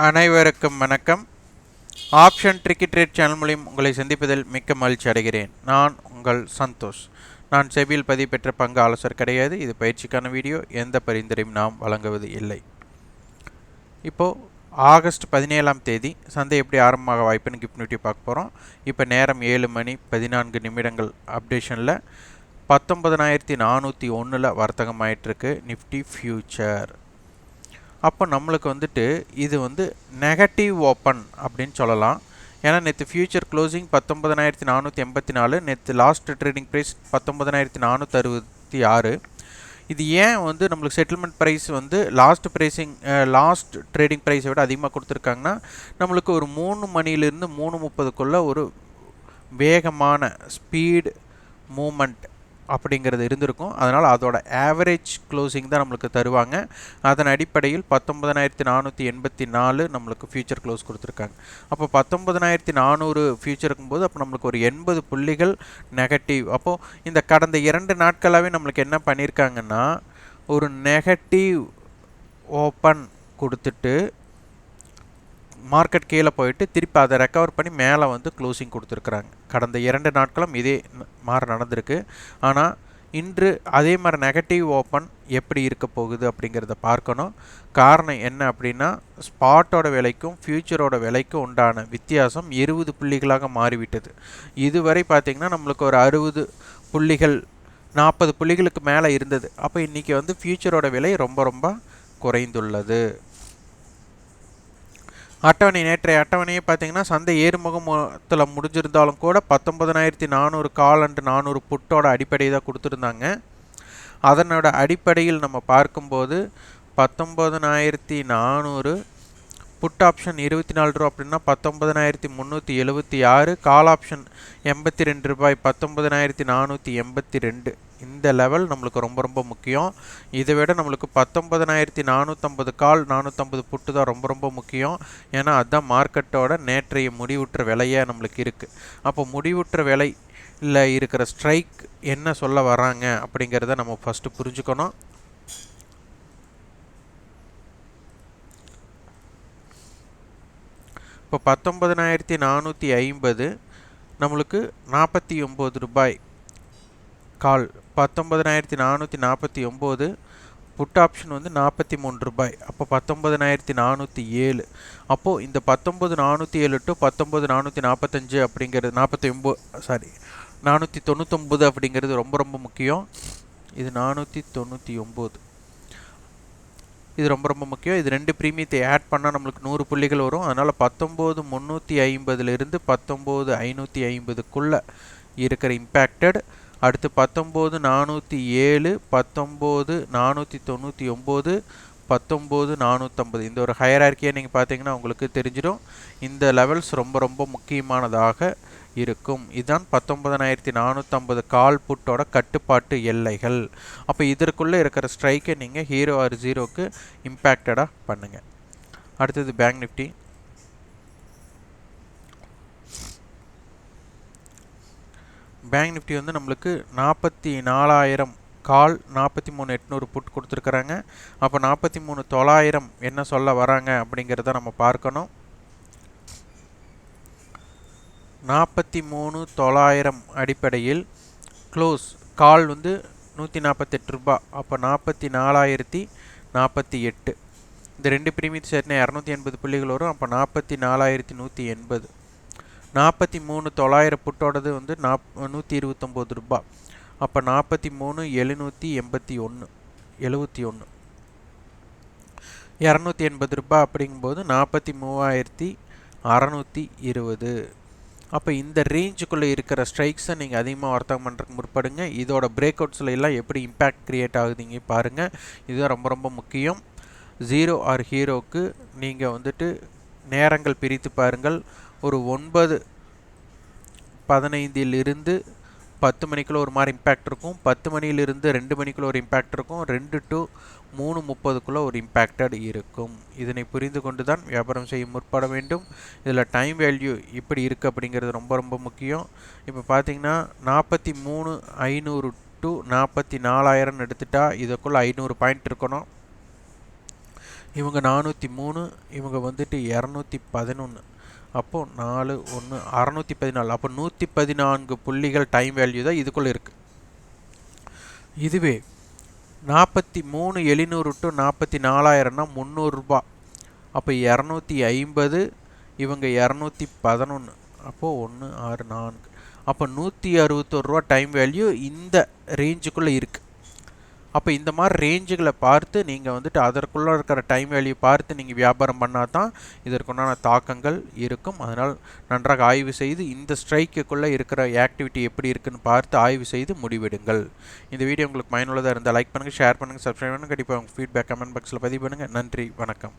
அனைவருக்கும் வணக்கம். Option tricky trade channel மூலம் உங்களை சந்திப்பதில் மிக்க மகிழ்ச்சி அடைகிறேன். நான் உங்கள் சந்தோஷ். நான் செபியில் பதிவு பெற்ற பங்கு ஆலோசகர் கிடையாது. இது பயிற்சிக்கான வீடியோ. எந்த பரிந்துரையும் நாம் வழங்குவது இல்லை. இப்போது ஆகஸ்ட் 17ஆம் தேதி சந்தை எப்படி ஆரம்பமாக வாய்ப்புன்னு கிஃப்ட் நிஃப்டி பார்க்க போகிறோம். இப்போ நேரம் 7:14 அப்டேஷனில் 19,401 வர்த்தகம் ஆகிட்டுருக்கு நிஃப்டி ஃபியூச்சர். அப்போ நம்மளுக்கு வந்துட்டு இது நெகட்டிவ் ஓப்பன் அப்படின்னு சொல்லலாம். ஏன்னா நேற்று ஃபியூச்சர் க்ளோசிங் 19,484, நேற்று லாஸ்ட் ட்ரேடிங் ப்ரைஸ் 19,466. இது ஏன் நம்மளுக்கு செட்டில்மெண்ட் ப்ரைஸ் லாஸ்ட் ட்ரேடிங் ப்ரைஸை விட அதிகமாக கொடுத்துருக்காங்கன்னா, நம்மளுக்கு ஒரு 3 மணிலேருந்து 3:30க்குள்ளே ஒரு வேகமான ஸ்பீடு மூமெண்ட் அப்படிங்கிறது இருந்திருக்கும். அதனால் அதோட ஆவரேஜ் க்ளோசிங் தான் நம்மளுக்கு தருவாங்க. அதன் அடிப்படையில் 19,484 நம்மளுக்கு ஃபியூச்சர் க்ளோஸ் கொடுத்துருக்காங்க. அப்போ 19,400 ஃபியூச்சர் இருக்கும்போது அப்போ நம்மளுக்கு ஒரு 80 புள்ளிகள் நெகட்டிவ். அப்போது இந்த கடந்த 2 நாட்களாகவே நம்மளுக்கு என்ன பண்ணியிருக்காங்கன்னா, ஒரு நெகட்டிவ் ஓப்பன் கொடுத்துட்டு மார்க்கெட் கீழே போயிட்டு திருப்பி அதை ரெக்கவர் பண்ணி மேலே க்ளோசிங் கொடுத்துருக்குறாங்க. கடந்த 2 நாட்களும் இதே மாதிரி நடந்திருக்கு. ஆனால் இன்று அதே மாதிரி நெகட்டிவ் ஓப்பன் எப்படி இருக்க போகுது அப்படிங்கிறத பார்க்கணும். காரணம் என்ன அப்படின்னா, ஸ்பாட்டோட விலைக்கும் ஃபியூச்சரோட விலைக்கும் உண்டான வித்தியாசம் 20 புள்ளிகளாக மாறிவிட்டது. இதுவரை பார்த்திங்கன்னா நம்மளுக்கு ஒரு 60 புள்ளிகள் 40 புள்ளிகளுக்கு மேலே இருந்தது. அப்போ இன்றைக்கி ஃபியூச்சரோட விலை ரொம்ப குறைந்துள்ளது. நேற்றைய அட்டவணையை பார்த்தீங்கன்னா சந்தை ஏறுமுகத்தில் முடிஞ்சிருந்தாலும் கூட 19,400 கால் அண்ட் 400 புட்டோட அடிப்படை தான் கொடுத்துருந்தாங்க. அதனோட அடிப்படையில் நம்ம பார்க்கும்போது 19,400 புட் ஆப்ஷன் 24 ரூபா அப்படின்னா 19,376, கால் ஆப்ஷன் 82 ரூபாய் 19,482. இந்த லெவல் நம்மளுக்கு ரொம்ப முக்கியம். இதை விட நம்மளுக்கு 19,450 கால் 450 புட்டு தான் ரொம்ப முக்கியம். ஏன்னா அதுதான் மார்க்கெட்டோட நேற்றைய முடிவுற்ற விலையாக நம்மளுக்கு இருக்குது. அப்போ முடிவுற்ற விலையில் இருக்கிற ஸ்ட்ரைக் என்ன சொல்ல வராங்க அப்படிங்கிறத நம்ம ஃபஸ்ட்டு புரிஞ்சுக்கணும். இப்போ 19,450 நம்மளுக்கு 49 ரூபாய் கால், 19,449 புட் ஆப்ஷன் 43 ரூபாய். அப்போ 19,407. அப்போது இந்த 19,407 டு 19,445 அப்படிங்கிறது 499 அப்படிங்கிறது ரொம்ப முக்கியம். இது 499, இது ரொம்ப முக்கியம். இது 2 ப்ரீமியத்தை ஆட் பண்ணால் நம்மளுக்கு 100 புள்ளிகள் வரும். அதனால் 19,350லிருந்து 19,550க்குள்ளே இருக்கிற இம்பேக்டட். அடுத்து 19,407, 19,499, 19,450. இந்த ஒரு ஹையரார்க்கியை நீங்கள் பார்த்தீங்கன்னா உங்களுக்கு தெரிஞ்சிடும். இந்த லெவல்ஸ் ரொம்ப முக்கியமானதாக இருக்கும். இதுதான் 19,450 கால் புட்டோட கட்டுப்பாட்டு எல்லைகள். அப்போ இதற்குள்ளே இருக்கிற ஸ்ட்ரைக்கை நீங்கள் ஹீரோ ஆர் ஜீரோக்கு இம்பேக்டடாக பண்ணுங்கள். அடுத்தது பேங்க் நிஃப்டி. பேங்க் நிஃப்டி நம்மளுக்கு 44,000 கால் 43,800 புட் கொடுத்துருக்குறாங்க. அப்போ 43,900 என்ன சொல்ல வராங்க அப்படிங்கிறத நம்ம பார்க்கணும். 43,900 அடிப்படையில் க்ளோஸ் கால் 148 ரூபா. அப்போ 44,048. இந்த 2 ப்ரீமியத்தை சேர்த்து 280 புள்ளிகள் வரும். அப்போ 44,180. 43,900 புட்டோடது 129 ரூபா. அப்போ 43,781. 280 ரூபா அப்படிங்கும்போது 43,620. அப்போ இந்த ரேஞ்சுக்குள்ளே இருக்கிற ஸ்ட்ரைக்ஸை நீங்கள் அதிகமாக வர்த்தகம் பண்ணுறதுக்கு முற்படுங்க. இதோட பிரேக் அவுட்ஸில் எல்லாம் எப்படி இம்பேக்ட் க்ரியேட் ஆகுதுங்க பாருங்கள். இதுதான் ரொம்ப முக்கியம். ஜீரோ ஆர் ஹீரோவுக்கு நீங்கள் நேரங்கள் பிரித்து பாருங்கள். ஒரு 9:15 10 மணிக்குள்ளே ஒரு மாதிரி இம்பேக்ட் இருக்கும். 10 மணியிலிருந்து 2 மணிக்குள்ளே ஒரு இம்பேக்ட் இருக்கும். 2 to 3:30க்குள்ளே ஒரு இம்பேக்டட் இருக்கும். இதனை புரிந்து கொண்டு தான் வியாபாரம் செய்ய முற்பட வேண்டும். இதில் டைம் வேல்யூ இப்படி இருக்குது அப்படிங்கிறது ரொம்ப முக்கியம். இப்போ பார்த்தீங்கன்னா 43,500 to 44,000 எடுத்துட்டா இதுக்குள்ளே 500 பாயிண்ட் இருக்கணும். இவங்க 403, இவங்க வந்துட்டு 211. அப்போது 4 1 614. அப்போ 114 புள்ளிகள் டைம் வேல்யூ தான் இதுக்குள்ளே இருக்குது. இதுவே 43,700 டு 44,000னா 300 ரூபா. அப்போ 250, இவங்க 211. அப்போது 1 6 4. அப்போ 161 ரூபா டைம் வேல்யூ இந்த ரேஞ்சுக்குள்ளே இருக்குது. அப்போ இந்த மாதிரி ரேஞ்சுகளை பார்த்து நீங்கள் வந்துட்டு அதற்குள்ளே இருக்கிற டைம் வேல்யூ பார்த்து நீங்கள் வியாபாரம் பண்ணால் தான் இதற்குண்டான தாக்கங்கள் இருக்கும். அதனால் நன்றாக ஆய்வு செய்து இந்த ஸ்ட்ரைக்குள்ளே இருக்கிற ஆக்டிவிட்டி எப்படி இருக்குன்னு பார்த்து ஆய்வு செய்து முடிவெடுங்கள். இந்த வீடியோ உங்களுக்கு பயனுள்ளதாக இருந்தால் லைக் பண்ணுங்கள், ஷேர் பண்ணுங்கள், சப்ஸ்கிரைப் பண்ணுங்கள். கண்டிப்பாக உங்கள் ஃபீட்பேக் கமெண்ட் பாக்ஸில் பதிவு பண்ணுங்கள். நன்றி, வணக்கம்.